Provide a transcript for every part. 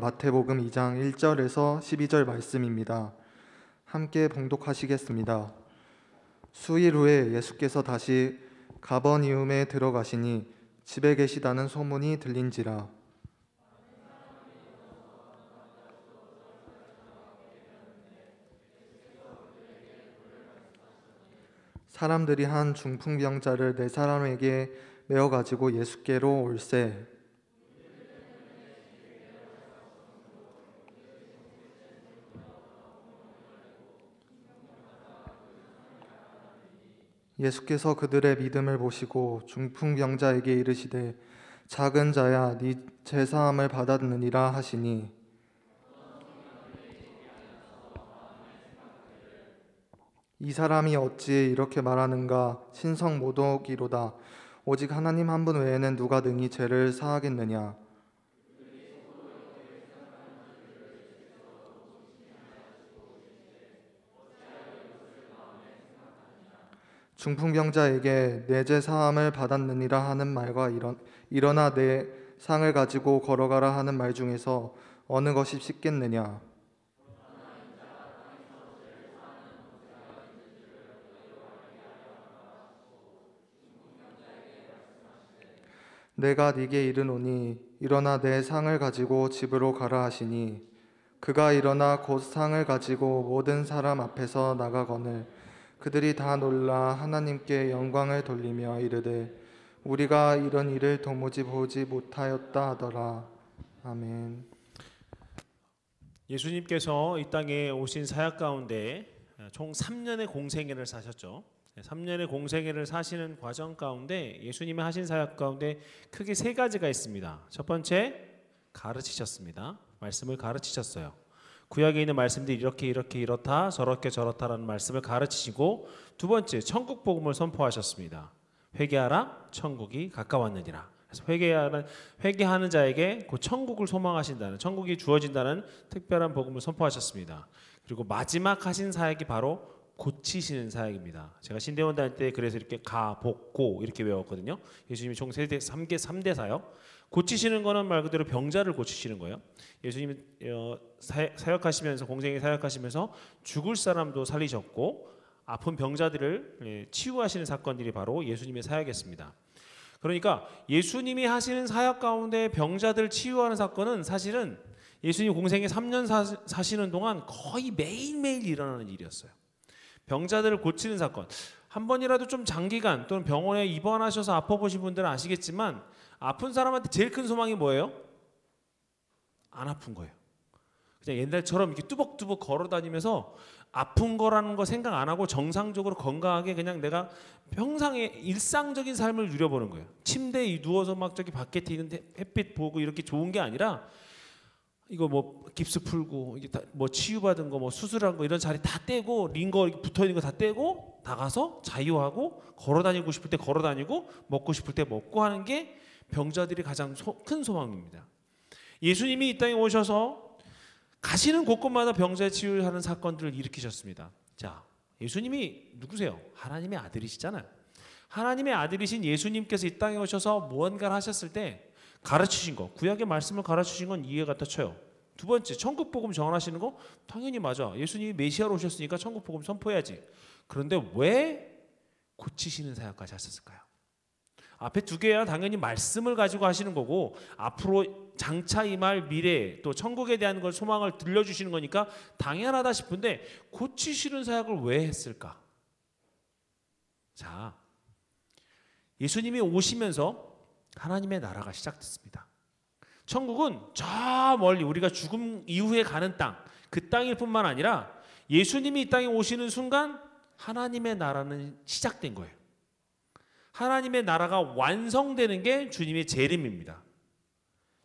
마태복음 2장 1절에서 12절 말씀입니다. 함께 봉독하시겠습니다. 수일 후에 예수께서 다시 가버니움에 들어가시니 집에 계시다는 소문이 들린지라. 사람들이 한 중풍병자를 4사람에게 메어 가지고 예수께로 올세. 예수께서 그들의 믿음을 보시고 중풍병자에게 이르시되 작은 자야 네 죄사함을 받았느니라 하시니, 이 사람이 어찌 이렇게 말하는가? 신성모독이로다. 오직 하나님 한 분 외에는 누가 능히 죄를 사하겠느냐? 중풍병자에게 내 죄 사함을 받았느니라 하는 말과 일어나 내 상을 가지고 걸어가라 하는 말 중에서 어느 것이 쉽겠느냐? 내가 네게 이르노니 일어나 내 상을 가지고 집으로 가라 하시니, 그가 일어나 곧 상을 가지고 모든 사람 앞에서 나가거늘 그들이 다 놀라 하나님께 영광을 돌리며 이르되 우리가 이런 일을 도무지 보지 못하였다 하더라. 아멘. 예수님께서 이 땅에 오신 사역 가운데 총 3년의 공생애를 사셨죠. 3년의 공생애를 사시는 과정 가운데 예수님이 하신 사역 가운데 크게 3가지가 있습니다. 첫 번째, 가르치셨습니다. 말씀을 가르치셨어요. 구약에 있는 말씀들이 이렇게 이렇다 저렇게 저렇다라는 말씀을 가르치시고, 두 번째, 천국 복음을 선포하셨습니다. 회개하라, 천국이 가까웠느니라. 그래서 회개하는 자에게 그 천국을 소망하신다는, 천국이 주어진다는 특별한 복음을 선포하셨습니다. 그리고 마지막 하신 사역이 바로 고치시는 사역입니다. 제가 신대원 다닐 때 그래서 이렇게 가, 복, 고 이렇게 외웠거든요. 예수님이 총 3대 사역. 고치시는 거는 말 그대로 병자를 고치시는 거예요. 예수님이 사역하시면서, 공생에 사역하시면서 죽을 사람도 살리셨고 아픈 병자들을 치유하시는 사건들이 바로 예수님의 사역이었습니다. 그러니까 예수님이 하시는 사역 가운데 병자들 치유하는 사건은 사실은 예수님 공생에 3년 사시는 동안 거의 매일매일 일어나는 일이었어요. 병자들을 고치는 사건. 한 번이라도 좀 장기간 또는 병원에 입원하셔서 아파보신 분들은 아시겠지만, 아픈 사람한테 제일 큰 소망이 뭐예요? 안 아픈 거예요. 그냥 옛날처럼 이렇게 뚜벅뚜벅 걸어다니면서 아픈 거라는 거 생각 안 하고 정상적으로 건강하게 그냥 내가 평상의 일상적인 삶을 누려보는 거예요. 침대에 누워서 막 저기 밖에 튀는 햇빛 보고 이렇게 좋은 게 아니라, 이거 뭐 깁스 풀고 이게 다 뭐 치유받은 거 뭐 수술한 거 이런 자리 다 떼고 링거 붙어 있는 거 다 떼고 나가서 자유하고 걸어다니고 싶을 때 걸어다니고 먹고 싶을 때 먹고 하는 게 병자들이 가장 큰 소망입니다. 예수님이 이 땅에 오셔서 가시는 곳곳마다 병자의 치유를 하는 사건들을 일으키셨습니다. 자, 예수님이 누구세요? 하나님의 아들이시잖아요. 하나님의 아들이신 예수님께서 이 땅에 오셔서 무언가를 하셨을 때 가르치신 거, 구약의 말씀을 가르치신 건 이해가 다 쳐요. 두 번째, 천국 복음 전하시는 거 당연히 맞아. 예수님이 메시아로 오셨으니까 천국 복음 선포해야지. 그런데 왜 고치시는 사역까지 하셨을까요? 앞에 2개야 당연히 말씀을 가지고 하시는 거고, 앞으로 장차 임할 미래 또 천국에 대한 걸 소망을 들려주시는 거니까 당연하다 싶은데, 고치시는 사역을 왜 했을까? 자, 예수님이 오시면서 하나님의 나라가 시작됐습니다. 천국은 저 멀리 우리가 죽음 이후에 가는 땅, 그 땅일 뿐만 아니라 예수님이 이 땅에 오시는 순간 하나님의 나라는 시작된 거예요. 하나님의 나라가 완성되는 게 주님의 재림입니다.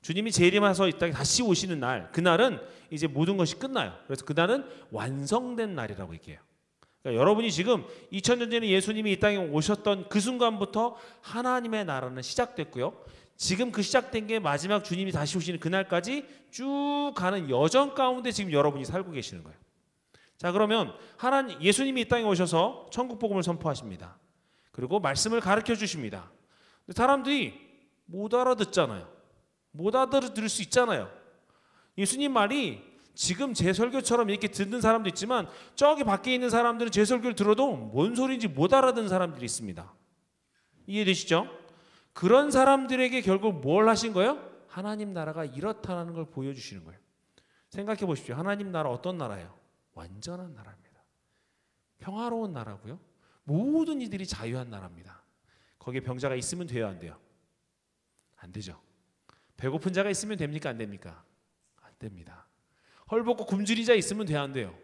주님이 재림하셔서 이 땅에 다시 오시는 날, 그날은 이제 모든 것이 끝나요. 그래서 그날은 완성된 날이라고 얘기해요. 그러니까 여러분이 지금 2000년 전에 예수님이 이 땅에 오셨던 그 순간부터 하나님의 나라는 시작됐고요. 지금 그 시작된 게 마지막 주님이 다시 오시는 그날까지 쭉 가는 여정 가운데 지금 여러분이 살고 계시는 거예요. 자, 그러면 예수님이 이 땅에 오셔서 천국 복음을 선포하십니다. 그리고 말씀을 가르쳐 주십니다. 근데 사람들이 못 알아듣잖아요. 못 알아들을 수 있잖아요. 예수님 말이 지금 제 설교처럼 이렇게 듣는 사람도 있지만 저기 밖에 있는 사람들은 제 설교를 들어도 뭔 소리인지 못 알아듣는 사람들이 있습니다. 이해되시죠? 그런 사람들에게 결국 뭘 하신 거예요? 하나님 나라가 이렇다는 걸 보여주시는 거예요. 생각해 보십시오. 하나님 나라 어떤 나라예요? 완전한 나라입니다. 평화로운 나라고요. 모든 이들이 자유한 나라입니다. 거기에 병자가 있으면 돼요, 안 돼요? 안 되죠. 배고픈 자가 있으면 됩니까, 안 됩니까? 안 됩니다. 헐벗고 굶주린 자 있으면 돼요, 안 돼요?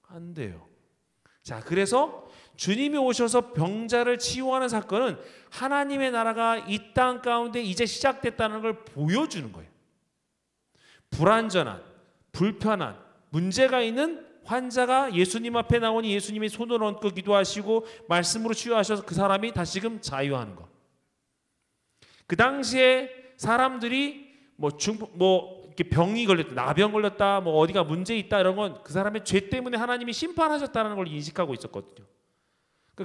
안 돼요. 자, 그래서 주님이 오셔서 병자를 치유하는 사건은 하나님의 나라가 이 땅 가운데 이제 시작됐다는 걸 보여주는 거예요. 불완전한, 불편한, 문제가 있는 환자가 예수님 앞에 나오니 예수님이 손을 얹고 기도하시고 말씀으로 치유하셔서 그 사람이 다시금 자유하는 것. 그 당시에 사람들이 이렇게 병이 걸렸다, 나병 걸렸다, 어디가 문제 있다 이런 건 그 사람의 죄 때문에 하나님이 심판하셨다는 걸 인식하고 있었거든요.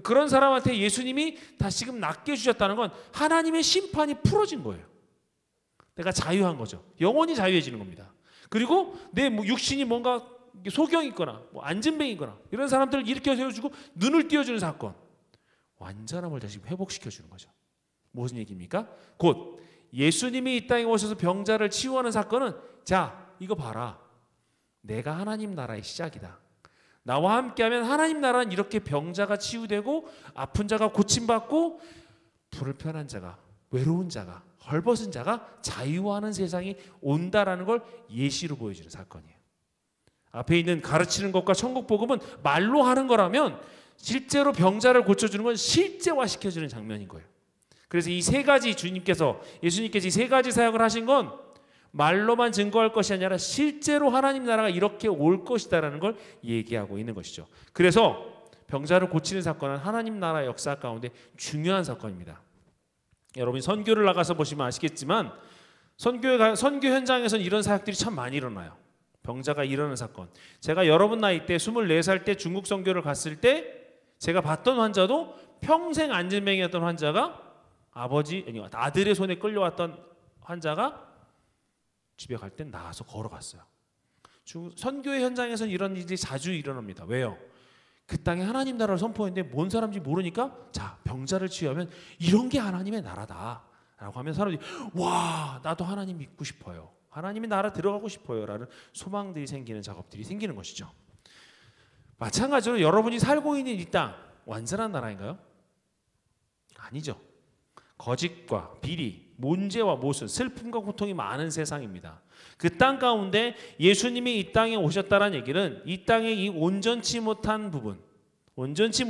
그런 사람한테 예수님이 다시금 낫게 해주셨다는 건 하나님의 심판이 풀어진 거예요. 내가 자유한 거죠. 영원히 자유해지는 겁니다. 그리고 내 육신이 뭔가 소경이 있거나 안진뱅이 있거나 이런 사람들을 일으켜 세워주고 눈을 띄워주는 사건, 완전함을 다시 회복시켜주는 거죠. 무슨 얘기입니까? 곧 예수님이 이 땅에 오셔서 병자를 치유하는 사건은 자, 이거 봐라. 내가 하나님 나라의 시작이다. 나와 함께하면 하나님 나라는 이렇게 병자가 치유되고 아픈 자가 고침받고 불편한 자가, 외로운 자가, 헐벗은 자가 자유하는 세상이 온다라는 걸 예시로 보여주는 사건이에요. 앞에 있는 가르치는 것과 천국 복음은 말로 하는 거라면 실제로 병자를 고쳐주는 건 실제화시켜주는 장면인 거예요. 그래서 이 세 가지 예수님께서 이 세 가지 사역을 하신 건 말로만 증거할 것이 아니라 실제로 하나님 나라가 이렇게 올 것이다라는 걸 얘기하고 있는 것이죠. 그래서 병자를 고치는 사건은 하나님 나라의 역사 가운데 중요한 사건입니다. 여러분이 선교를 나가서 보시면 아시겠지만 선교 현장에서는 이런 사역들이 참 많이 일어나요. 병자가 일어나는 사건. 제가 여러분 나이 때 24살 때 중국 선교를 갔을 때 제가 봤던 환자도 평생 안진뱅이였던 환자가 아들의 손에 끌려왔던 환자가 집에 갈 땐 나와서 걸어갔어요. 선교의 현장에서는 이런 일이 자주 일어납니다. 왜요? 그 땅에 하나님 나라를 선포했는데 뭔 사람인지 모르니까 자, 병자를 치유하면 이런 게 하나님의 나라다 라고 하면 사람들이 와, 나도 하나님 믿고 싶어요. 하나님의 나라 들어가고 싶어요 라는 소망들이 생기는 작업들이 생기는 것이죠. 마찬가지로 여러분이 살고 있는 이 땅 완전한 나라인가요? 아니죠. 거짓과 비리, 문제와 모순, 슬픔과 고통이 많은 세상입니다. 그 땅 가운데 예수님이 이 땅에 오셨다는 얘기는 이 땅에 이 온전치 못한 부분, 온전치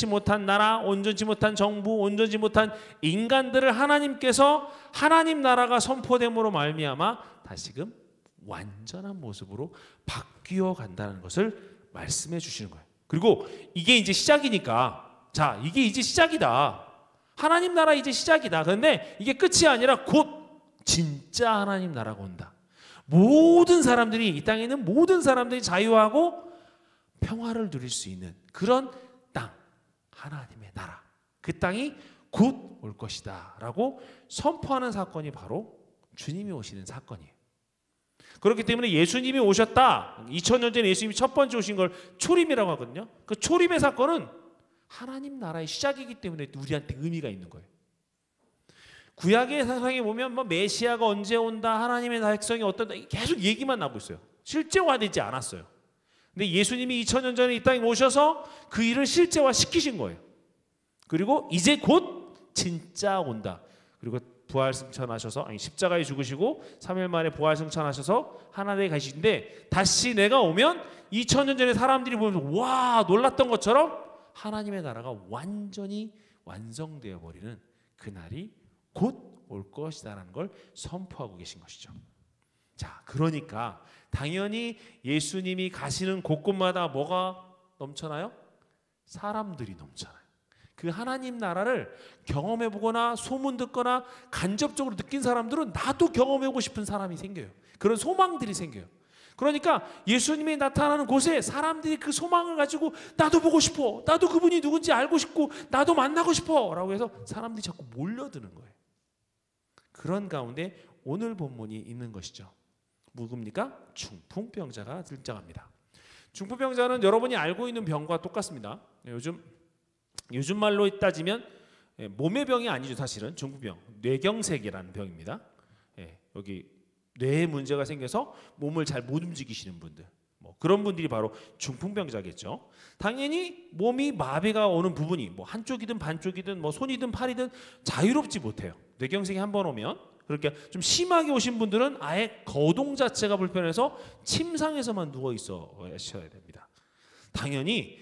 못한 나라, 온전치 못한 정부, 온전치 못한 인간들을 하나님께서 하나님 나라가 선포됨으로 말미암아 다시금 완전한 모습으로 바뀌어 간다는 것을 말씀해 주시는 거예요. 그리고 이게 이제 시작이니까 자, 이게 이제 시작이다. 하나님 나라 이제 시작이다. 그런데 이게 끝이 아니라 곧 진짜 하나님 나라가 온다. 모든 사람들이 이 땅에 있는 모든 사람들이 자유하고 평화를 누릴 수 있는 그런 땅, 하나님의 나라. 그 땅이 곧 올 것이다 라고 선포하는 사건이 바로 주님이 오시는 사건이에요. 그렇기 때문에 예수님이 오셨다. 2000년 전에 예수님이 첫 번째 오신 걸 초림이라고 하거든요. 그 초림의 사건은 하나님 나라의 시작이기 때문에 우리한테 의미가 있는 거예요. 구약의 사상에 보면 메시아가 언제 온다, 하나님의 백성이 어떤다 계속 얘기만 나오고 있어요. 실제화되지 않았어요. 근데 예수님이 2000년 전에 이 땅에 오셔서 그 일을 실제화시키신 거예요. 그리고 이제 곧 진짜 온다. 그리고 부활승천하셔서 십자가에 죽으시고 3일 만에 부활승천하셔서 하나님에 가시는데 다시 내가 오면 2000년 전에 사람들이 보면서 와 놀랐던 것처럼 하나님의 나라가 완전히 완성되어 버리는 그날이 곧 올 것이다라는 걸 선포하고 계신 것이죠. 자, 그러니까 당연히 예수님이 가시는 곳곳마다 뭐가 넘쳐나요? 사람들이 넘쳐나요. 그 하나님 나라를 경험해 보거나 소문 듣거나 간접적으로 느낀 사람들은 나도 경험해 보고 싶은 사람이 생겨요. 그런 소망들이 생겨요. 그러니까 예수님이 나타나는 곳에 사람들이 그 소망을 가지고 나도 보고 싶어, 나도 그분이 누군지 알고 싶고 나도 만나고 싶어 라고 해서 사람들이 자꾸 몰려드는 거예요. 그런 가운데 오늘 본문이 있는 것이죠. 누굽니까? 중풍병자가 등장합니다. 중풍병자는 여러분이 알고 있는 병과 똑같습니다. 요즘 말로 따지면 몸의 병이 아니죠. 사실은 중풍병, 뇌경색이라는 병입니다. 여기 뇌에 문제가 생겨서 몸을 잘 못 움직이시는 분들, 그런 분들이 바로 중풍병자겠죠. 당연히 몸이 마비가 오는 부분이 한쪽이든 반쪽이든 손이든 팔이든 자유롭지 못해요. 뇌경색이 한번 오면, 그렇게 좀 심하게 오신 분들은 아예 거동 자체가 불편해서 침상에서만 누워 있어야 됩니다. 당연히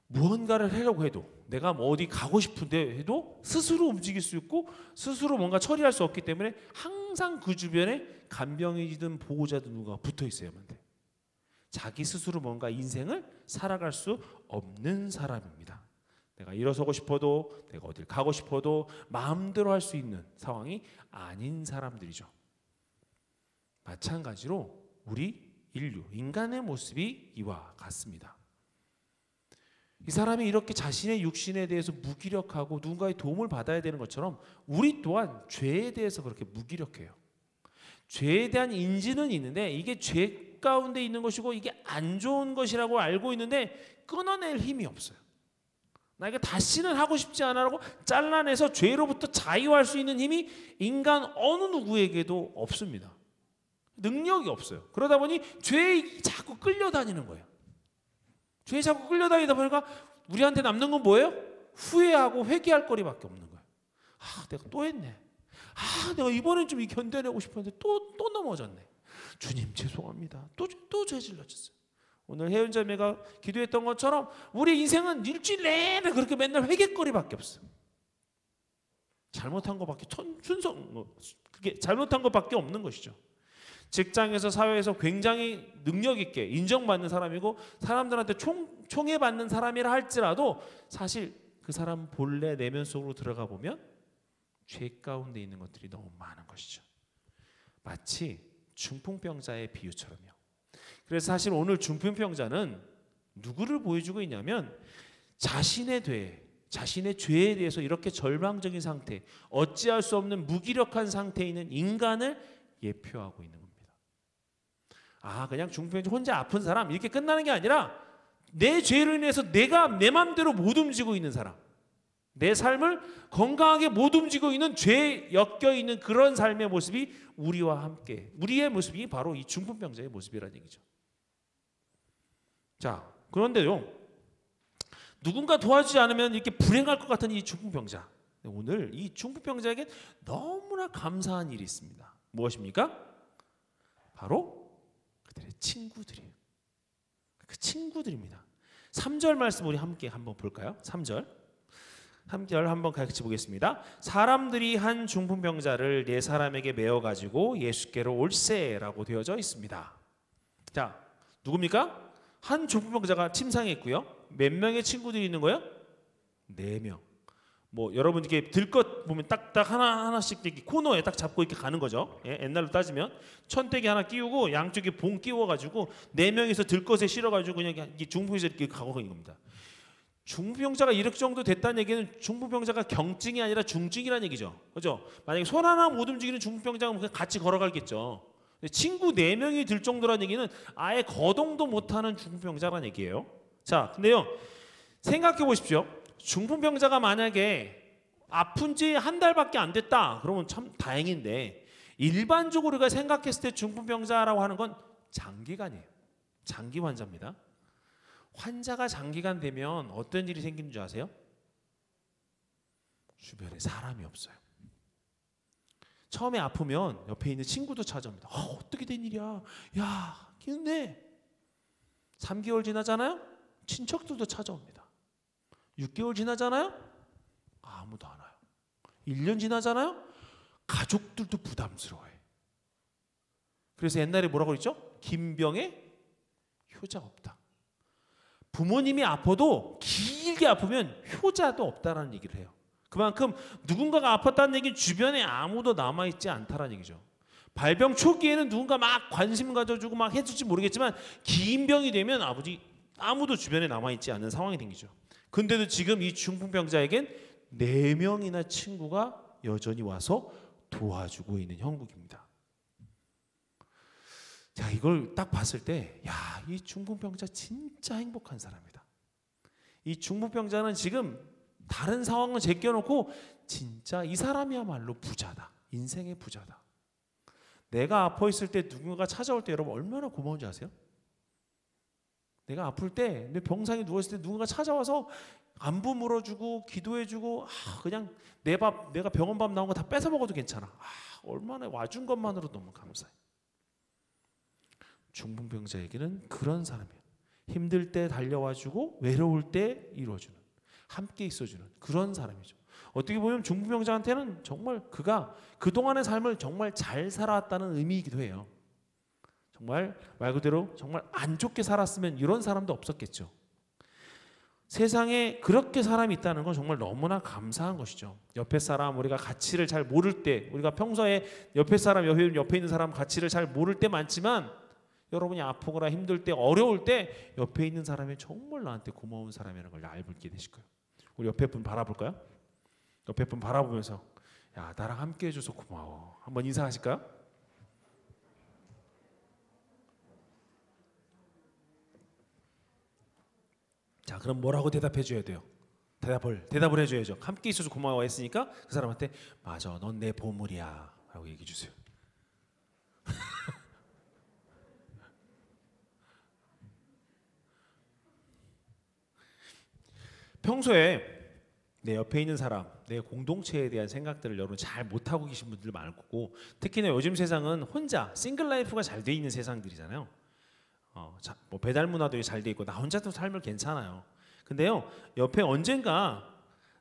무언가를 하려고 해도, 내가 어디 가고 싶은데 해도 스스로 움직일 수 있고 스스로 뭔가 처리할 수 없기 때문에 항상 그 주변에 간병이든 보호자든 누가 붙어 있어야만 돼요. 자기 스스로 뭔가 인생을 살아갈 수 없는 사람입니다. 내가 일어서고 싶어도, 내가 어딜 가고 싶어도 마음대로 할 수 있는 상황이 아닌 사람들이죠. 마찬가지로 우리 인류, 인간의 모습이 이와 같습니다. 이 사람이 이렇게 자신의 육신에 대해서 무기력하고 누군가의 도움을 받아야 되는 것처럼 우리 또한 죄에 대해서 그렇게 무기력해요. 죄에 대한 인지는 있는데 이게 죄 가운데 있는 것이고 이게 안 좋은 것이라고 알고 있는데 끊어낼 힘이 없어요. 나 이거 다시는 하고 싶지 않아라고 잘라내서 죄로부터 자유할 수 있는 힘이 인간 어느 누구에게도 없습니다. 능력이 없어요. 그러다 보니 죄에 자꾸 끌려다니는 거예요. 죄에 자꾸 끌려다니다 보니까 우리한테 남는 건 뭐예요? 후회하고 회개할 거리밖에 없는 거예요. 내가 또 했네. 내가 이번엔 좀 견뎌내고 싶었는데 또 넘어졌네. 주님 죄송합니다. 또 죄질렀어요. 오늘 혜연자매가 기도했던 것처럼 우리 인생은 일주일 내내 그렇게 맨날 회개거리밖에 없어요. 잘못한 것밖에 그게 잘못한 것밖에 없는 것이죠. 직장에서 사회에서 굉장히 능력 있게 인정받는 사람이고 사람들한테 총애받는 사람이라 할지라도 사실 그 사람 본래 내면 속으로 들어가 보면 죄 가운데 있는 것들이 너무 많은 것이죠. 마치 중풍병자의 비유처럼요. 그래서 사실 오늘 중풍병자는 누구를 보여주고 있냐면 자신의 죄에 대해서 이렇게 절망적인 상태, 어찌할 수 없는 무기력한 상태에 있는 인간을 예표하고 있는 겁니다. 그냥 중풍병자 혼자 아픈 사람 이렇게 끝나는 게 아니라 내 죄로 인해서 내가 내 마음대로 못 움직이고 있는 사람, 내 삶을 건강하게 못 움직이고 있는 죄에 엮여 있는 그런 삶의 모습이 우리와 함께, 우리의 모습이 바로 이 중풍병자의 모습이라는 얘기죠. 자, 그런데요, 누군가 도와주지 않으면 이렇게 불행할 것 같은 이 중풍병자, 오늘 이 중풍병자에게 너무나 감사한 일이 있습니다. 무엇입니까? 바로 그들의 친구들이에요. 그 친구들입니다. 3절 말씀 우리 함께 한번 볼까요? 3절 한번 같이 보겠습니다. 사람들이 한 중풍병자를 네 사람에게 메어 가지고 예수께로 올세라고 되어져 있습니다. 자, 누굽니까? 한 중풍병자가 침상에 있고요. 몇 명의 친구들이 있는 거예요? 4명. 여러분 이렇게 들것 보면 딱딱 하나씩 이렇게 코너에 딱 잡고 이렇게 가는 거죠. 옛날로 따지면 천대기 하나 끼우고 양쪽에 봉 끼워가지고 4명이서 들것에 실어가지고 그냥 중풍병자 이렇게 가고 있는 겁니다. 중풍병자가 이렇게 정도 됐다는 얘기는 중풍병자가 경증이 아니라 중증이라는 얘기죠. 그죠? 만약에 손 하나 못 움직이는 중풍병자는 그냥 같이 걸어가겠죠. 친구 4명이 들 정도라는 얘기는 아예 거동도 못하는 중풍병자라는 얘기예요. 자, 근데요, 생각해 보십시오. 중풍병자가 만약에 아픈 지 한 달밖에 안 됐다 그러면 참 다행인데, 일반적으로 우리가 생각했을 때 중풍병자라고 하는 건 장기간이에요. 장기 환자입니다. 환자가 장기간 되면 어떤 일이 생기는 줄 아세요? 주변에 사람이 없어요. 처음에 아프면 옆에 있는 친구도 찾아옵니다. 어떻게 된 일이야? 야, 힘내. 3개월 지나잖아요? 친척들도 찾아옵니다. 6개월 지나잖아요? 아무도 안 와요. 1년 지나잖아요? 가족들도 부담스러워해. 그래서 옛날에 뭐라고 그랬죠? 김병에 효자가 없다. 부모님이 아파도 길게 아프면 효자도 없다라는 얘기를 해요. 그만큼 누군가가 아팠다는 얘기는 주변에 아무도 남아있지 않다라는 얘기죠. 발병 초기에는 누군가 막 관심 가져주고 막 해줄지 모르겠지만 긴 병이 되면 아무도 주변에 남아있지 않는 상황이 생기죠. 근데도 지금 이 중풍병자에겐 4명이나 친구가 여전히 와서 도와주고 있는 형국입니다. 자, 이걸 딱 봤을 때, 야, 이 중풍병자 진짜 행복한 사람이다. 이 중풍병자는 지금 다른 상황을 제껴놓고 진짜 이 사람이야말로 부자다. 인생의 부자다. 내가 아파 있을 때 누군가가 찾아올 때 여러분 얼마나 고마운지 아세요? 내가 아플 때, 내 병상에 누워있을 때 누군가 찾아와서 안부 물어주고 기도해주고, 그냥 내가 병원밥 나온 거 다 뺏어 먹어도 괜찮아. 얼마나 와준 것만으로 너무 감사해. 중풍병자에게는 그런 사람이에요. 힘들 때 달려와주고 외로울 때 이루어주는, 함께 있어주는 그런 사람이죠. 어떻게 보면 중풍병자한테는 정말 그가 그동안의 삶을 정말 잘 살아왔다는 의미이기도 해요. 정말 말 그대로 정말 안 좋게 살았으면 이런 사람도 없었겠죠. 세상에 그렇게 사람이 있다는 건 정말 너무나 감사한 것이죠. 옆에 사람, 우리가 가치를 잘 모를 때, 우리가 평소에 옆에 사람, 옆에 있는 사람 가치를 잘 모를 때 많지만, 여러분이 아프거나 힘들 때, 어려울 때 옆에 있는 사람이 정말 나한테 고마운 사람이라는 걸 알게 되실 거예요. 우리 옆에 분 바라볼까요? 옆에 분 바라보면서, 야, 나랑 함께 해줘서 고마워. 한번 인사하실까요? 자, 그럼 뭐라고 대답해 줘야 돼요? 대답을 해줘야죠. 함께 있어서 고마워 했으니까 그 사람한테, 맞아, 넌 내 보물이야 라고 얘기해 주세요. 평소에 내 옆에 있는 사람, 내 공동체에 대한 생각들을 여러분 잘 못하고 계신 분들 많을 거고, 특히나 요즘 세상은 혼자 싱글 라이프가 잘 돼 있는 세상들이잖아요. 뭐 배달 문화도 잘 돼 있고 나 혼자도 삶을 괜찮아요. 근데요, 옆에 언젠가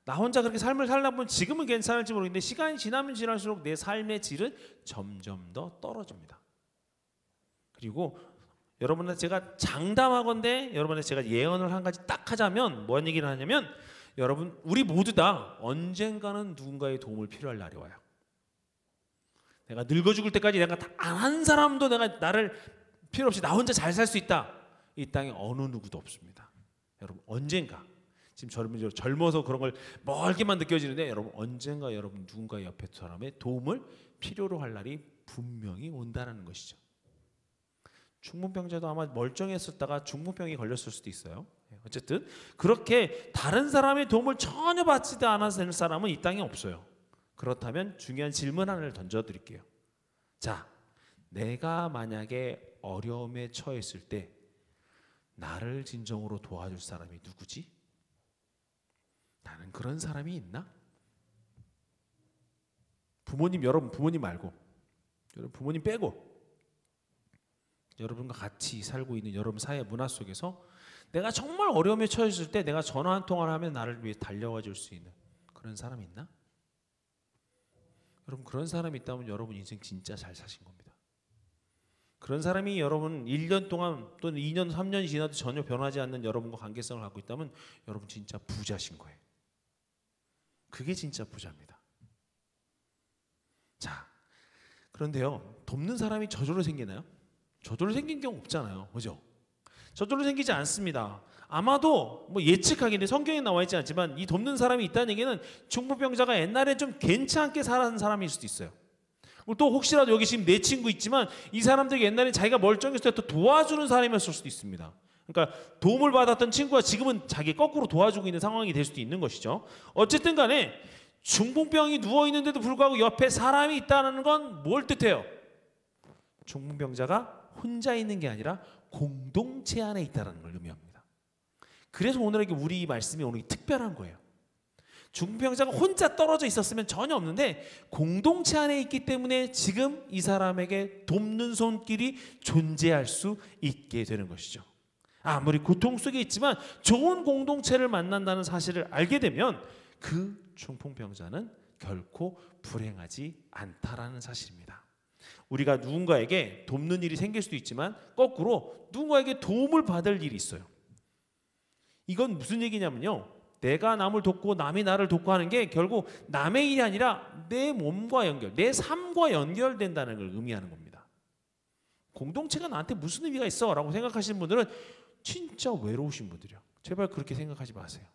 나 혼자 그렇게 삶을 살다 보면 지금은 괜찮을지 모르겠는데 시간이 지나면 지날수록 내 삶의 질은 점점 더 떨어집니다. 그리고 여러분한테 제가 장담하건대, 여러분한테 제가 예언을 한 가지 딱 하자면 뭔 얘기를 하냐면, 여러분 우리 모두 다 언젠가는 누군가의 도움을 필요할 날이 와요. 내가 늙어 죽을 때까지 내가 다 안 한 사람도 내가 나를 필요 없이 나 혼자 잘 살 수 있다. 이 땅에 어느 누구도 없습니다. 여러분 언젠가, 지금 젊어서 그런 걸 멀게만 느껴지는데, 여러분 언젠가 여러분 누군가 옆에 사람의 도움을 필요로 할 날이 분명히 온다는 것이죠. 중풍병자도 아마 멀쩡했었다가 중풍병이 걸렸을 수도 있어요. 어쨌든 그렇게 다른 사람의 도움을 전혀 받지도 않아서 사람은 이 땅에 없어요. 그렇다면 중요한 질문 하나를 던져드릴게요. 자, 내가 만약에 어려움에 처했을 때 나를 진정으로 도와줄 사람이 누구지? 나는 그런 사람이 있나? 부모님, 여러분 부모님 말고, 여러분 부모님 빼고, 여러분과 같이 살고 있는 여러분 사회 문화 속에서 내가 정말 어려움에 처했을 때 내가 전화 한 통화를 하면 나를 위해 달려와 줄 수 있는 그런 사람이 있나? 여러분 그런 사람이 있다면 여러분 인생 진짜 잘 사신 겁니다. 그런 사람이 여러분 1년 동안 또는 2년, 3년이 지나도 전혀 변하지 않는 여러분과 관계성을 갖고 있다면 여러분 진짜 부자신 거예요. 그게 진짜 부자입니다. 자, 그런데요, 돕는 사람이 저절로 생기나요? 저절로 생긴 경우 없잖아요. 그죠? 저절로 생기지 않습니다. 아마도 뭐 예측하기는 성경에 나와 있지 않지만 이 돕는 사람이 있다는 얘기는 중풍병자가 옛날에 좀 괜찮게 살았던 사람일 수도 있어요. 그리고 또 혹시라도 여기 지금 내 친구 있지만 이 사람들이 옛날에 자기가 멀쩡했을 때 또 도와주는 사람이었을 수도 있습니다. 그러니까 도움을 받았던 친구가 지금은 자기 거꾸로 도와주고 있는 상황이 될 수도 있는 것이죠. 어쨌든 간에 중풍병이 누워있는데도 불구하고 옆에 사람이 있다는 건 뭘 뜻해요? 중풍병자가 혼자 있는 게 아니라 공동체 안에 있다는 걸 의미합니다. 그래서 오늘에게 우리 말씀이 오늘 특별한 거예요. 중풍병자가 혼자 떨어져 있었으면 전혀 없는데 공동체 안에 있기 때문에 지금 이 사람에게 돕는 손길이 존재할 수 있게 되는 것이죠. 아무리 고통 속에 있지만 좋은 공동체를 만난다는 사실을 알게 되면 그 중풍병자는 결코 불행하지 않다라는 사실입니다. 우리가 누군가에게 돕는 일이 생길 수도 있지만 거꾸로 누군가에게 도움을 받을 일이 있어요. 이건 무슨 얘기냐면요, 내가 남을 돕고 남이 나를 돕고 하는 게 결국 남의 일이 아니라 내 몸과 연결, 내 삶과 연결된다는 걸 의미하는 겁니다. 공동체가 나한테 무슨 의미가 있어? 라고 생각하시는 분들은 진짜 외로우신 분들이요. 제발 그렇게 생각하지 마세요.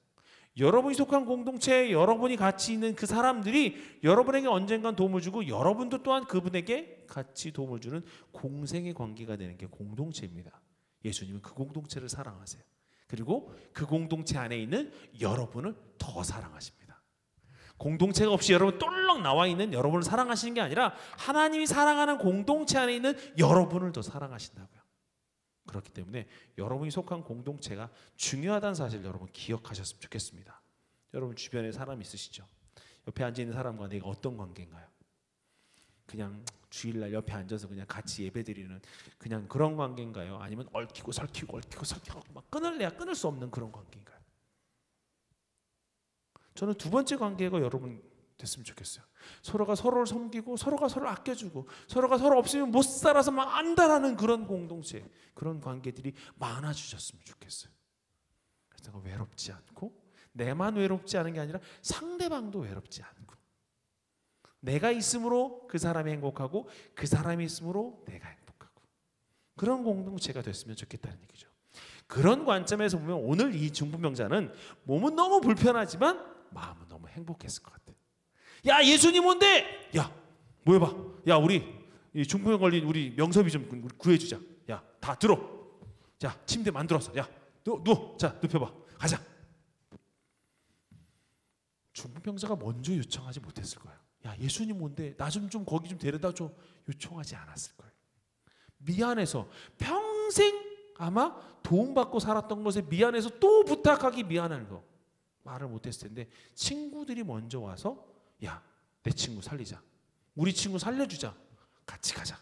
여러분이 속한 공동체에 여러분이 같이 있는 그 사람들이 여러분에게 언젠간 도움을 주고 여러분도 또한 그분에게 같이 도움을 주는 공생의 관계가 되는 게 공동체입니다. 예수님은 그 공동체를 사랑하세요. 그리고 그 공동체 안에 있는 여러분을 더 사랑하십니다. 공동체가 없이 여러분 똘렁 나와 있는 여러분을 사랑하시는 게 아니라 하나님이 사랑하는 공동체 안에 있는 여러분을 더 사랑하신다고요. 그렇기 때문에 여러분이 속한 공동체가 중요하다는 사실을 여러분 기억하셨으면 좋겠습니다. 여러분 주변에 사람 있으시죠? 옆에 앉아있는 사람과 내가 어떤 관계인가요? 그냥 주일날 옆에 앉아서 그냥 같이 예배드리는 그냥 그런 관계인가요? 아니면 얽히고 설키고 막 끊을래야 끊을 수 없는 그런 관계인가요? 저는 두 번째 관계가 여러분 됐으면 좋겠어요. 서로가 서로를 섬기고 서로가 서로를 아껴주고 서로가 서로 없으면 못 살아서 막 안다라는 그런 공동체, 그런 관계들이 많아지셨으면 좋겠어요. 그래서 외롭지 않고 내만 외롭지 않은 게 아니라 상대방도 외롭지 않고 내가 있음으로 그 사람이 행복하고 그 사람이 있음으로 내가 행복하고 그런 공동체가 됐으면 좋겠다는 얘기죠. 그런 관점에서 보면 오늘 이 중풍병자는 몸은 너무 불편하지만 마음은 너무 행복했을 것 같아요. 야, 예수님 온대. 야, 뭐 해봐. 야, 우리 이 중풍에 걸린 우리 명섭이 좀 구해주자. 야, 다 들어. 자, 침대 만들었어. 야, 누워. 자, 눕혀봐. 가자. 중풍병자가 먼저 요청하지 못했을 거예요. 야, 예수님 온대. 나 좀 거기 좀 데려다 줘. 요청하지 않았을 거예요. 미안해서 평생 아마 도움받고 살았던 것에 미안해서 또 부탁하기 미안한 거 말을 못했을 텐데 친구들이 먼저 와서 야, 내 친구 살리자. 우리 친구 살려주자. 같이 가자.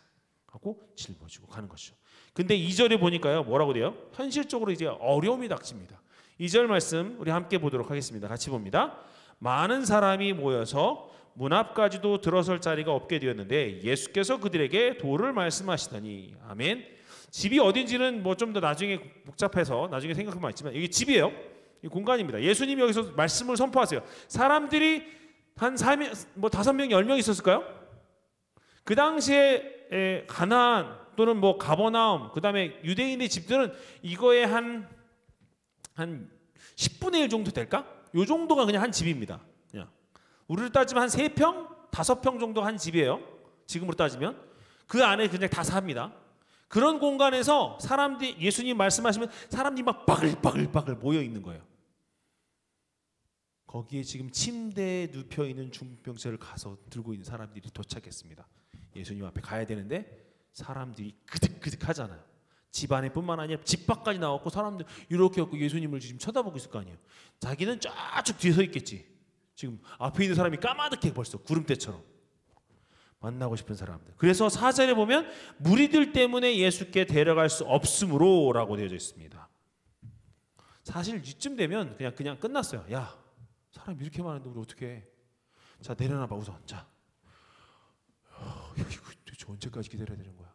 하고 짊어지고 가는 것이죠. 근데 2절에 보니까요. 뭐라고 돼요? 현실적으로 이제 어려움이 닥칩니다. 2절 말씀 우리 함께 보도록 하겠습니다. 같이 봅니다. 많은 사람이 모여서 문 앞까지도 들어설 자리가 없게 되었는데 예수께서 그들에게 도를 말씀하시더니 아멘. 집이 어딘지는 뭐 좀 더 나중에 복잡해서 나중에 생각하면 있지만 이게 집이에요. 이 공간입니다. 예수님이 여기서 말씀을 선포하세요. 사람들이 한 5명, 10명 있었을까요? 그 당시에 가나안 또는 뭐 가버나움, 그 다음에 유대인의 집들은 이거에 한 10분의 1 정도 될까? 요 정도가 그냥 한 집입니다. 그냥. 우리를 따지면 한 3평, 5평 정도 한 집이에요. 지금으로 따지면. 그 안에 그냥 다 삽니다. 그런 공간에서 사람들이 예수님 말씀하시면 사람들이 막 바글바글 모여 있는 거예요. 거기에 지금 침대에 눕혀 있는 중풍병자를 가서 들고 있는 사람들이 도착했습니다. 예수님 앞에 가야 되는데 사람들이 그득그득 하잖아요. 집 안에뿐만 아니라 집 밖까지 나왔고 사람들 이렇게 갖고 예수님을 지금 쳐다보고 있을 거 아니에요. 자기는 쫙쭉 뒤에 서 있겠지. 지금 앞에 있는 사람이 까마득해 벌써 구름대처럼. 만나고 싶은 사람들. 그래서 4절에 보면 무리들 때문에 예수께 데려갈 수 없으므로 라고 되어져 있습니다. 사실 이쯤 되면 그냥 끝났어요. 야, 사람 이렇게 많은데 우리 어떻게 해? 자, 내려놔봐 우선. 자, 이거 도대체 언제까지 기다려야 되는 거야?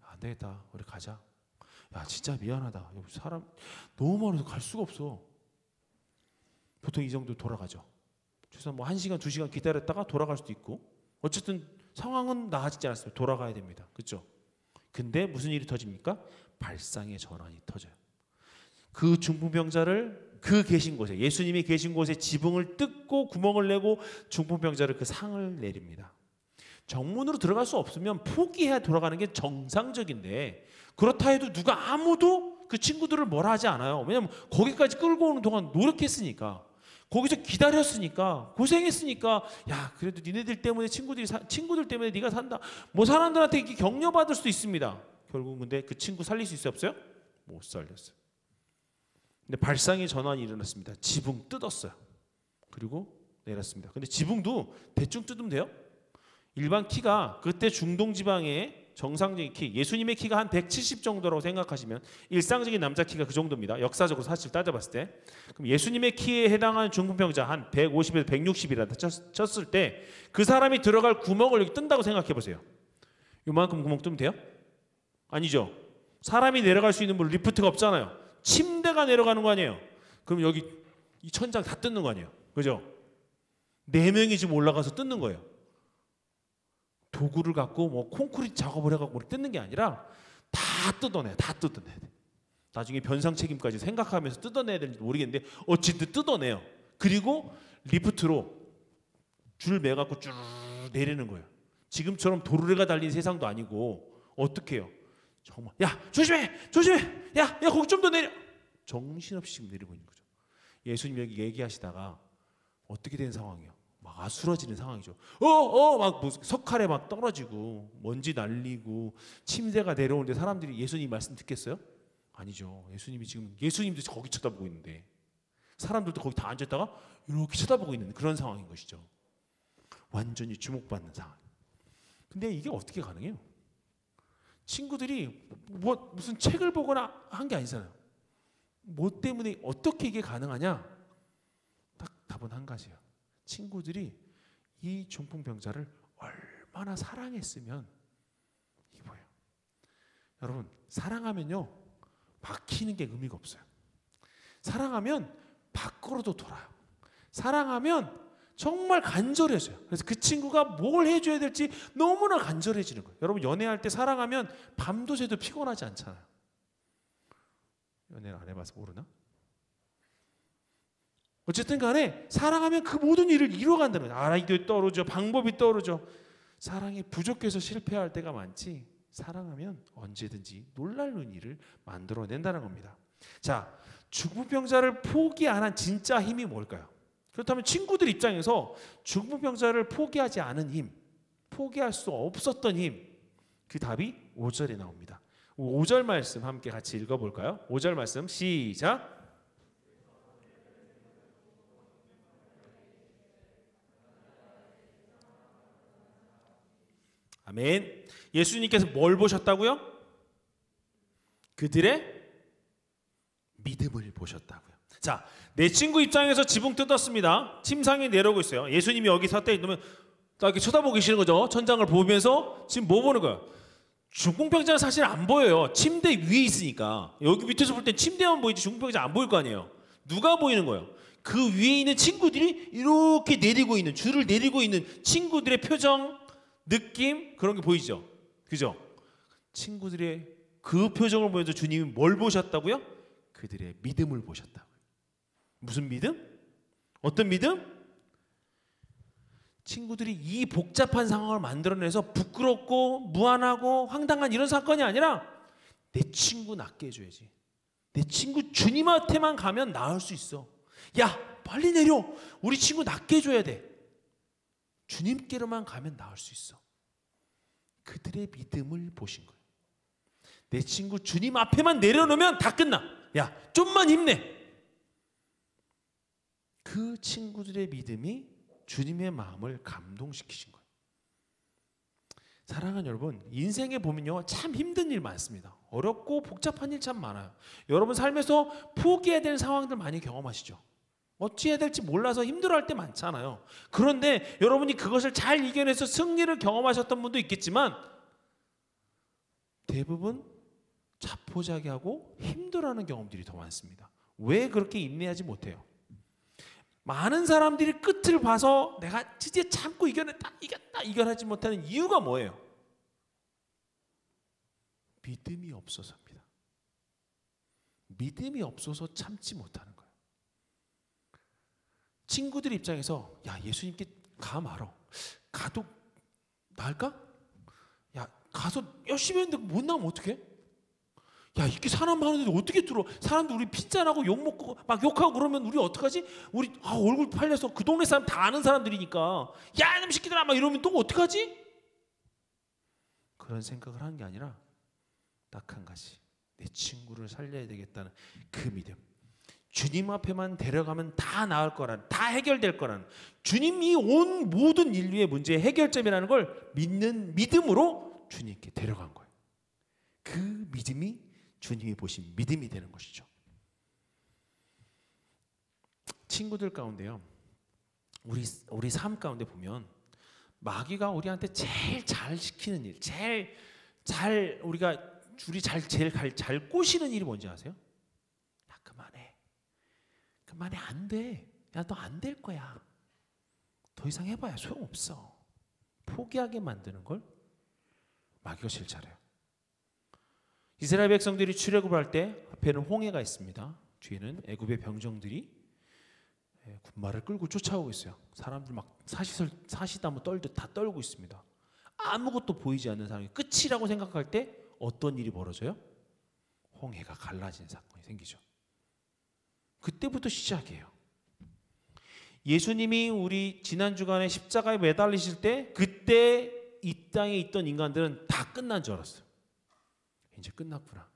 안 되겠다. 우리 가자. 야, 진짜 미안하다. 사람 너무 많아서 갈 수가 없어. 보통 이 정도 돌아가죠. 최소한 뭐 1시간, 2시간 기다렸다가 돌아갈 수도 있고 어쨌든 상황은 나아지지 않았어요. 돌아가야 됩니다. 그렇죠? 근데 무슨 일이 터집니까? 발상의 전환이 터져요. 그 중풍병자를 그 계신 곳에 예수님이 계신 곳에 지붕을 뜯고 구멍을 내고 중풍병자를 그 상을 내립니다. 정문으로 들어갈 수 없으면 포기해야 돌아가는 게 정상적인데 그렇다 해도 누가 아무도 그 친구들을 뭐라 하지 않아요. 왜냐하면 거기까지 끌고 오는 동안 노력했으니까 거기서 기다렸으니까 고생했으니까 야 그래도 니네들 때문에 친구들 때문에 네가 산다. 뭐 사람들한테 이렇게 격려받을 수도 있습니다. 결국 근데 그 친구 살릴 수 있어요 없어요? 못 살렸어요. 근데 발상의 전환이 일어났습니다. 지붕 뜯었어요. 그리고 내렸습니다. 근데 지붕도 대충 뜯으면 돼요. 일반 키가 그때 중동 지방의 정상적인 키, 예수님의 키가 한 170 정도라고 생각하시면 일상적인 남자 키가 그 정도입니다. 역사적으로 사실 따져봤을 때. 그럼 예수님의 키에 해당하는 중풍병자 한 150에서 160이라 쳤을 때 그 사람이 들어갈 구멍을 여기 뜬다고 생각해 보세요. 요만큼 구멍 뜨면 돼요? 아니죠. 사람이 내려갈 수 있는 물 리프트가 없잖아요. 침대가 내려가는 거 아니에요. 그럼 여기 이 천장 다 뜯는 거 아니에요. 그죠? 4명이 지금 올라가서 뜯는 거예요. 도구를 갖고 뭐 콘크리트 작업을 해갖고 뜯는 게 아니라 다 뜯어내. 나중에 변상 책임까지 생각하면서 뜯어내야 되는지 모르겠는데 어쨌든 뜯어내요. 그리고 리프트로 줄 매갖고 쭉 내리는 거예요. 지금처럼 도르래가 달린 세상도 아니고 어떻게 해요? 정말 야 조심해 조심해 야 거기 좀 더 내려. 정신없이 지금 내리고 있는 거죠. 예수님 여기 얘기하시다가 어떻게 된 상황이에요? 막 아수라지는 상황이죠. 막 무슨 석칼에 막 떨어지고 먼지 날리고 침대가 내려오는데 사람들이 예수님 말씀 듣겠어요? 아니죠. 예수님도 거기 쳐다보고 있는데 사람들도 거기 다 앉았다가 이렇게 쳐다보고 있는 그런 상황인 것이죠. 완전히 주목받는 상황. 근데 이게 어떻게 가능해요? 친구들이 무슨 책을 보거나 한 게 아니잖아요. 뭐 때문에 어떻게 이게 가능하냐? 딱 답은 한 가지예요. 친구들이 이 중풍병자를 얼마나 사랑했으면 이게 뭐예요? 여러분 사랑하면요 막히는 게 의미가 없어요. 사랑하면 밖으로도 돌아요. 사랑하면 정말 간절해져요. 그래서 그 친구가 뭘 해줘야 될지 너무나 간절해지는 거예요. 여러분 연애할 때 사랑하면 밤도 새도 피곤하지 않잖아요. 연애를 안 해봐서 모르나? 어쨌든 간에 사랑하면 그 모든 일을 이뤄간다는 거예요. 아이디어 떠오르죠. 방법이 떠오르죠. 사랑이 부족해서 실패할 때가 많지 사랑하면 언제든지 놀라운 일을 만들어낸다는 겁니다. 자, 중풍병자를 포기 안 한 진짜 힘이 뭘까요? 그렇다면 친구들 입장에서 중풍병자를 포기하지 않은 힘, 포기할 수 없었던 힘, 그 답이 5절에 나옵니다. 5절 말씀 함께 같이 읽어볼까요? 5절 말씀 시작. 아멘. 예수님께서 뭘 보셨다고요? 그들의 믿음을 보셨다고요. 자, 내 친구 입장에서 지붕 뜯었습니다. 침상에 내려오고 있어요. 예수님이 여기 섰다 있으면 딱 이렇게 쳐다보고 계시는 거죠. 천장을 보면서 지금 뭐 보는 거예요? 중풍병자는 사실 안 보여요. 침대 위에 있으니까. 여기 밑에서 볼 땐 침대만 보이지 중풍병자 안 보일 거 아니에요. 누가 보이는 거예요? 그 위에 있는 친구들이 이렇게 내리고 있는 줄을 내리고 있는 친구들의 표정, 느낌 그런 게 보이죠. 그죠? 친구들의 그 표정을 보면서 주님이 뭘 보셨다고요? 그들의 믿음을 보셨다고요. 무슨 믿음? 어떤 믿음? 친구들이 이 복잡한 상황을 만들어내서 부끄럽고 무안하고 황당한 이런 사건이 아니라 내 친구 낫게 해줘야지. 내 친구 주님한테만 가면 나을 수 있어. 야 빨리 내려. 우리 친구 낫게 해줘야 돼. 주님께로만 가면 나을 수 있어. 그들의 믿음을 보신 거예요. 내 친구 주님 앞에만 내려놓으면 다 끝나. 야 좀만 힘내. 그 친구들의 믿음이 주님의 마음을 감동시키신 거예요. 사랑하는 여러분, 인생에 보면요 참 힘든 일 많습니다. 어렵고 복잡한 일 참 많아요. 여러분 삶에서 포기해야 되는 상황들 많이 경험하시죠. 어찌해야 될지 몰라서 힘들어할 때 많잖아요. 그런데 여러분이 그것을 잘 이겨내서 승리를 경험하셨던 분도 있겠지만 대부분 자포자기하고 힘들어하는 경험들이 더 많습니다. 왜 그렇게 인내하지 못해요? 많은 사람들이 끝을 봐서 내가 드디어 참고 이겨냈다, 이겼다, 이겨내지 못하는 이유가 뭐예요? 믿음이 없어서입니다. 믿음이 없어서 참지 못하는 거예요. 친구들 입장에서 야 예수님께 가 말어. 가도 나을까? 야 가서 열심히 했는데 못 나오면 어떡해? 야 이렇게 사람 많은데 어떻게 들어? 사람들 우리 핀잔하고 욕먹고 막 욕하고 그러면 우리 어떡하지? 우리 얼굴 팔려서 그 동네 사람 다 아는 사람들이니까 야 이놈 새끼들아 막 이러면 또 어떡하지? 그런 생각을 하는 게 아니라 딱 한 가지, 내 친구를 살려야 되겠다는 그 믿음. 주님 앞에만 데려가면 다 나을 거라는, 다 해결될 거라는, 주님이 온 모든 인류의 문제의 해결점이라는 걸 믿는 믿음으로 주님께 데려간 거예요. 그 믿음이 주님이 보신 믿음이 되는 것이죠. 친구들 가운데요, 우리 삶 가운데 보면 마귀가 우리한테 제일 잘 시키는 일, 제일 잘 꼬시는 일이 뭔지 아세요? 야 그만해 안 돼. 야 너 안 될 거야. 더 이상 해봐야 소용없어. 포기하게 만드는 걸 마귀가 제일 잘해요. 이스라엘 백성들이 출애굽을 할 때 앞에는 홍해가 있습니다. 뒤에는 애굽의 병정들이 군마를 끌고 쫓아오고 있어요. 사람들 막 사시다뭐 떨듯 다 떨고 있습니다. 아무것도 보이지 않는 상황이 끝이라고 생각할 때 어떤 일이 벌어져요? 홍해가 갈라진 사건이 생기죠. 그때부터 시작이에요. 예수님이 우리 지난 주간에 십자가에 매달리실 때 그때 이 땅에 있던 인간들은 다 끝난 줄 알았어요. 이제 끝났구나.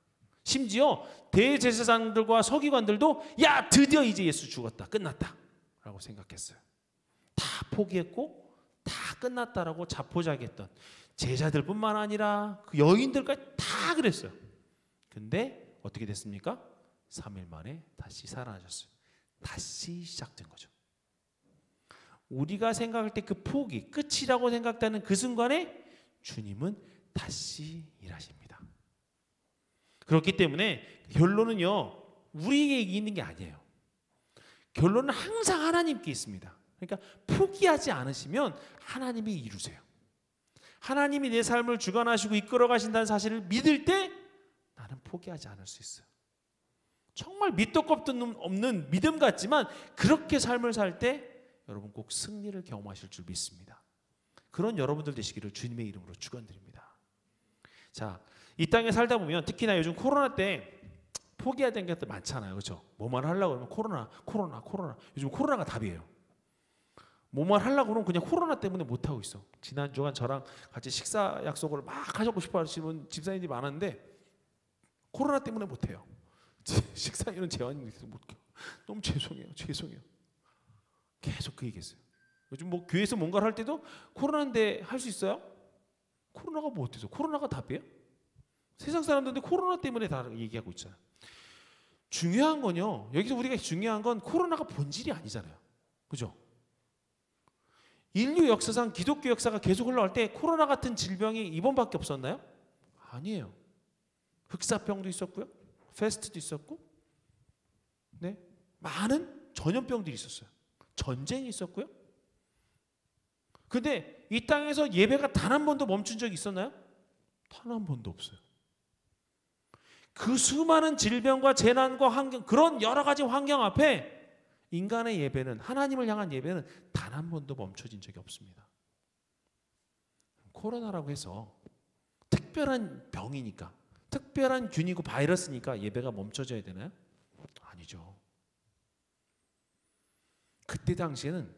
심지어 대제사장들과 서기관들도 야 드디어 이제 예수 죽었다 끝났다 라고 생각했어요. 다 포기했고 다 끝났다라고 자포자기했던 제자들뿐만 아니라 그 여인들까지 다 그랬어요. 근데 어떻게 됐습니까? 3일 만에 다시 살아나셨어요. 다시 시작된 거죠. 우리가 생각할 때 그 포기, 끝이라고 생각되는 그 순간에 주님은 다시 일하십니다. 그렇기 때문에 결론은요, 우리에게 있는 게 아니에요. 결론은 항상 하나님께 있습니다. 그러니까 포기하지 않으시면 하나님이 이루세요. 하나님이 내 삶을 주관하시고 이끌어 가신다는 사실을 믿을 때 나는 포기하지 않을 수 있어요. 정말 밑도 끝도 없는 믿음 같지만 그렇게 삶을 살 때 여러분 꼭 승리를 경험하실 줄 믿습니다. 그런 여러분들 되시기를 주님의 이름으로 축원드립니다. 자, 이 땅에 살다 보면 특히나 요즘 코로나 때 포기해야 되는 것도 많잖아요. 그렇죠? 뭐만 하려고 하면 코로나. 요즘 코로나가 답이에요. 뭐만 하려고 그러면 그냥 코로나 때문에 못하고 있어. 지난주간 저랑 같이 식사 약속을 막 하고 싶어 하시는 집사님들이 많았는데 코로나 때문에 못해요. 식사에는 제한이 있어서 못해요. 너무 죄송해요. 계속 그 얘기했어요. 요즘 뭐 교회에서 뭔가를 할 때도 코로나인데 할 수 있어요? 코로나가 뭐 어때서? 코로나가 답이에요? 세상 사람들인데 코로나 때문에 다 얘기하고 있잖아요. 중요한 건요. 여기서 우리가 중요한 건 코로나가 본질이 아니잖아요. 그죠? 인류 역사상 기독교 역사가 계속 흘러갈 때 코로나 같은 질병이 이번밖에 없었나요? 아니에요. 흑사병도 있었고요. 페스트도 있었고, 네, 많은 전염병들이 있었어요. 전쟁이 있었고요. 근데 이 땅에서 예배가 단 한 번도 멈춘 적이 있었나요? 단 한 번도 없어요. 그 수많은 질병과 재난과 환경, 그런 여러 가지 환경 앞에 인간의 예배는, 하나님을 향한 예배는 단 한 번도 멈춰진 적이 없습니다. 코로나라고 해서 특별한 병이니까, 특별한 균이고 바이러스니까 예배가 멈춰져야 되나요? 아니죠. 그때 당시에는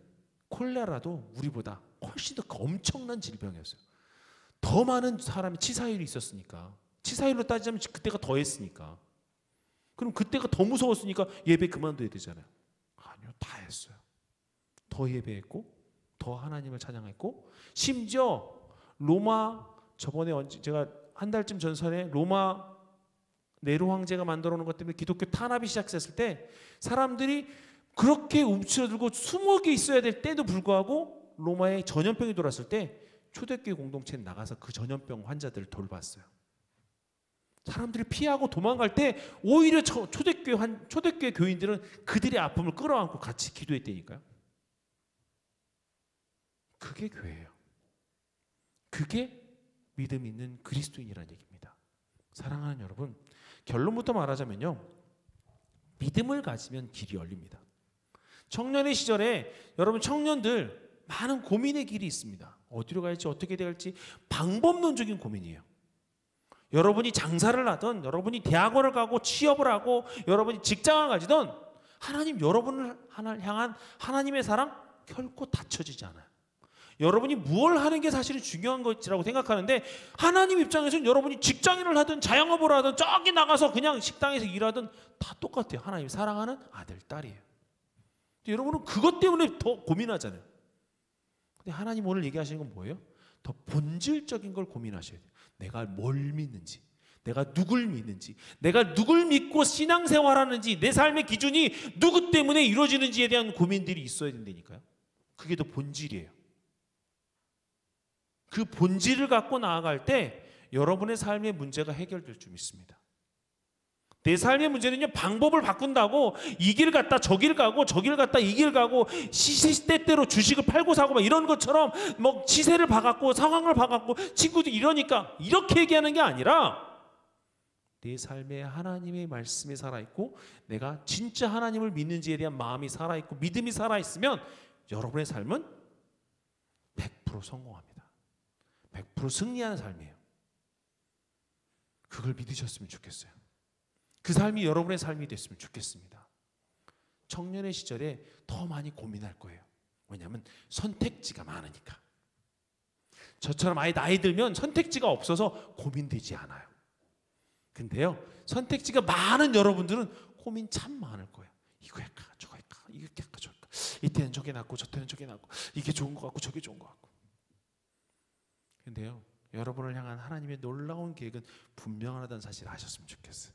콜레라도 우리보다 훨씬 더 엄청난 질병이었어요. 더 많은 사람이 치사율이 있었으니까, 치사율로 따지자면 그때가 더 했으니까, 그럼 그때가 더 무서웠으니까 예배 그만둬야 되잖아요. 아니요, 다 했어요. 더 예배했고, 더 하나님을 찬양했고, 심지어 로마, 저번에 제가 한 달쯤 전선에 로마 네로 황제가 만들어 놓은 것 때문에 기독교 탄압이 시작됐을 때 사람들이 그렇게 움츠러들고 수목이 있어야 될 때도 불구하고 로마에 전염병이 돌았을 때 초대교회 공동체에 나가서 그 전염병 환자들을 돌봤어요. 사람들이 피하고 도망갈 때 오히려 초대교회 교인들은 그들의 아픔을 끌어안고 같이 기도했다니까요. 그게 교회예요. 그게 믿음 있는 그리스도인이라는 얘기입니다. 사랑하는 여러분, 결론부터 말하자면요, 믿음을 가지면 길이 열립니다. 청년의 시절에 여러분 청년들 많은 고민의 길이 있습니다. 어디로 갈지 어떻게 될지 방법론적인 고민이에요. 여러분이 장사를 하든, 여러분이 대학원을 가고 취업을 하고, 여러분이 직장을 가지든 하나님, 여러분을 향한 하나님의 사랑 결코 닫혀지지 않아요. 여러분이 무엇을 하는 게 사실은 중요한 것이라고 생각하는데, 하나님 입장에서는 여러분이 직장인을 하든 자영업을 하든 저기 나가서 그냥 식당에서 일하든 다 똑같아요. 하나님 사랑하는 아들, 딸이에요. 여러분은 그것 때문에 더 고민하잖아요. 근데 하나님 오늘 얘기하시는 건 뭐예요? 더 본질적인 걸 고민하셔야 돼요. 내가 뭘 믿는지, 내가 누굴 믿는지, 내가 누굴 믿고 신앙생활하는지, 내 삶의 기준이 누구 때문에 이루어지는지에 대한 고민들이 있어야 된다니까요. 그게 더 본질이에요. 그 본질을 갖고 나아갈 때 여러분의 삶의 문제가 해결될 줄 믿습니다. 내 삶의 문제는요, 방법을 바꾼다고 이 길 갔다 저 길 가고 저 길 갔다 이 길 가고 시시때때로 주식을 팔고 사고 막 이런 것처럼 뭐 시세를 봐갖고 상황을 봐갖고 친구들 이러니까 이렇게 얘기하는 게 아니라, 내 삶에 하나님의 말씀이 살아있고 내가 진짜 하나님을 믿는지에 대한 마음이 살아있고 믿음이 살아있으면 여러분의 삶은 100% 성공합니다. 100% 승리하는 삶이에요. 그걸 믿으셨으면 좋겠어요. 그 삶이 여러분의 삶이 됐으면 좋겠습니다. 청년의 시절에 더 많이 고민할 거예요. 왜냐하면 선택지가 많으니까. 저처럼 아예 나이 들면 선택지가 없어서 고민되지 않아요. 근데요, 선택지가 많은 여러분들은 고민 참 많을 거예요. 이거 할까 저거 할까, 이거 할까 저거 할까, 이때는 저게 낫고 저때는 저게 낫고, 이게 좋은 것 같고 저게 좋은 것 같고. 근데요, 여러분을 향한 하나님의 놀라운 계획은 분명하다는 사실을 아셨으면 좋겠어요.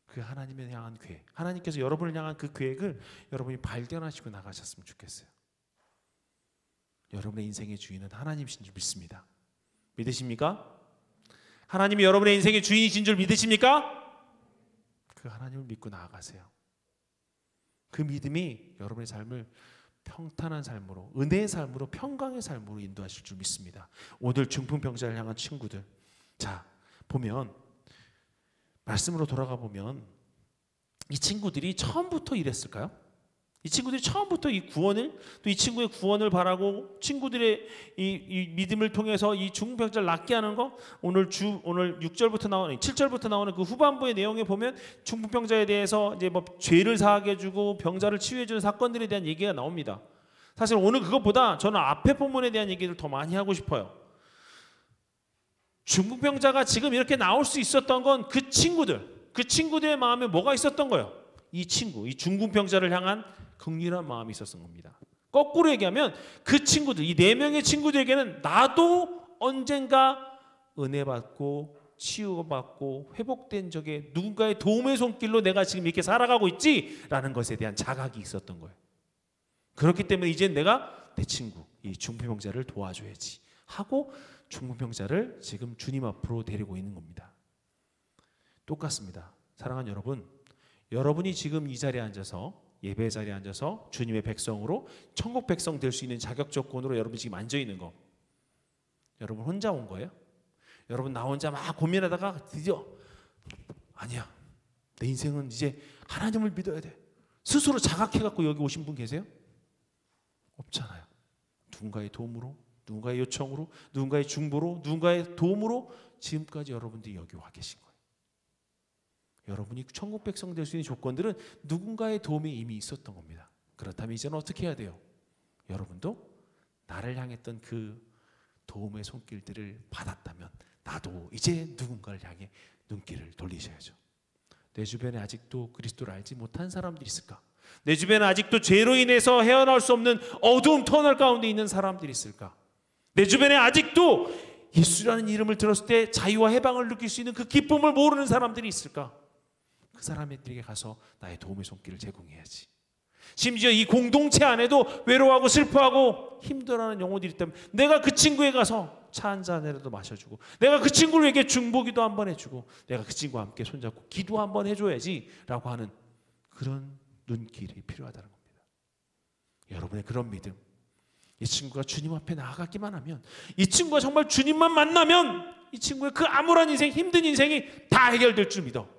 그 하나님을 향한 계획, 하나님께서 여러분을 향한 그 계획을 여러분이 발견하시고 나가셨으면 좋겠어요. 여러분의 인생의 주인은 하나님이신 줄 믿습니다. 믿으십니까? 하나님이 여러분의 인생의 주인이신 줄 믿으십니까? 그 하나님을 믿고 나아가세요. 그 믿음이 여러분의 삶을 평탄한 삶으로, 은혜의 삶으로, 평강의 삶으로 인도하실 줄 믿습니다. 오늘 중풍병자를 향한 친구들, 자 보면 말씀으로 돌아가 보면 이 친구들이 처음부터 이랬을까요? 이 친구들이 처음부터 이 구원을, 또 이 친구의 구원을 바라고 친구들의 이 믿음을 통해서 이 중풍병자를 낫게 하는 거, 오늘 6절부터 나오는 7절부터 나오는 그 후반부의 내용에 보면 중풍병자에 대해서 이제 뭐 죄를 사하게 해주고 병자를 치유해 주는 사건들에 대한 얘기가 나옵니다. 사실 오늘 그것보다 저는 앞에 본문에 대한 얘기를 더 많이 하고 싶어요. 중풍병자가 지금 이렇게 나올 수 있었던 건 그 친구들의 마음에 뭐가 있었던 거예요? 이 중풍병자를 향한 긍휼한 마음이 있었던 겁니다. 거꾸로 얘기하면 그 친구들, 이 4명의 친구들에게는 나도 언젠가 은혜 받고 치유받고 회복된 적에 누군가의 도움의 손길로 내가 지금 이렇게 살아가고 있지라는 것에 대한 자각이 있었던 거예요. 그렇기 때문에 이제 내가 내 친구, 이 중풍병자를 도와줘야지 하고 중풍병자를 지금 주님 앞으로 데리고 있는 겁니다. 똑같습니다. 사랑하는 여러분, 여러분이 지금 이 자리에 앉아서, 예배 자리에 앉아서 주님의 백성으로, 천국 백성 될 수 있는 자격 조건으로 여러분 지금 앉아 있는 거, 여러분 혼자 온 거예요? 여러분 나 혼자 막 고민하다가 드디어 아니야, 내 인생은 이제 하나님을 믿어야 돼, 스스로 자각해갖고 여기 오신 분 계세요? 없잖아요. 누군가의 도움으로, 누군가의 요청으로, 누군가의 중보로, 누군가의 도움으로 지금까지 여러분들이 여기 와 계신 거예요. 여러분이 천국 백성 될 수 있는 조건들은 누군가의 도움이 이미 있었던 겁니다. 그렇다면 이제는 어떻게 해야 돼요? 여러분도 나를 향했던 그 도움의 손길들을 받았다면 나도 이제 누군가를 향해 눈길을 돌리셔야죠. 내 주변에 아직도 그리스도를 알지 못한 사람들이 있을까? 내 주변에 아직도 죄로 인해서 헤어나올 수 없는 어두운 터널 가운데 있는 사람들이 있을까? 내 주변에 아직도 예수라는 이름을 들었을 때 자유와 해방을 느낄 수 있는 그 기쁨을 모르는 사람들이 있을까? 그 사람들에게 가서 나의 도움의 손길을 제공해야지. 심지어 이 공동체 안에도 외로워하고 슬퍼하고 힘들어하는 영혼들이 있다면 내가 그 친구에 가서 차 한 잔이라도 마셔주고, 내가 그 친구에게 중보기도 한번 해주고, 내가 그 친구와 함께 손잡고 기도 한번 해줘야지 라고 하는 그런 눈길이 필요하다는 겁니다. 여러분의 그런 믿음, 이 친구가 주님 앞에 나아가기만 하면, 이 친구가 정말 주님만 만나면 이 친구의 그 암울한 인생, 힘든 인생이 다 해결될 줄 믿어.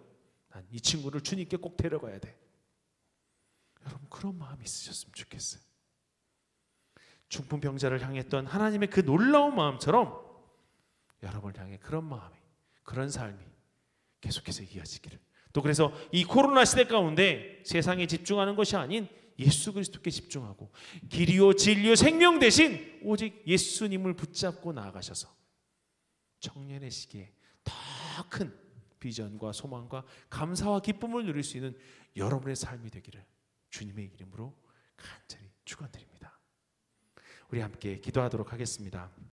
난 이 친구를 주님께 꼭 데려가야 돼. 여러분 그런 마음이 있으셨으면 좋겠어요. 중풍병자를 향했던 하나님의 그 놀라운 마음처럼 여러분을 향해 그런 마음이, 그런 삶이 계속해서 이어지기를. 또 그래서 이 코로나 시대 가운데 세상에 집중하는 것이 아닌 예수 그리스도께 집중하고 길이요 진리요 생명 대신 오직 예수님을 붙잡고 나아가셔서 청년의 시기에 더 큰 비전과 소망과 감사와 기쁨을 누릴 수 있는 여러분의 삶이 되기를 주님의 이름으로 간절히 축원드립니다. 우리 함께 기도하도록 하겠습니다.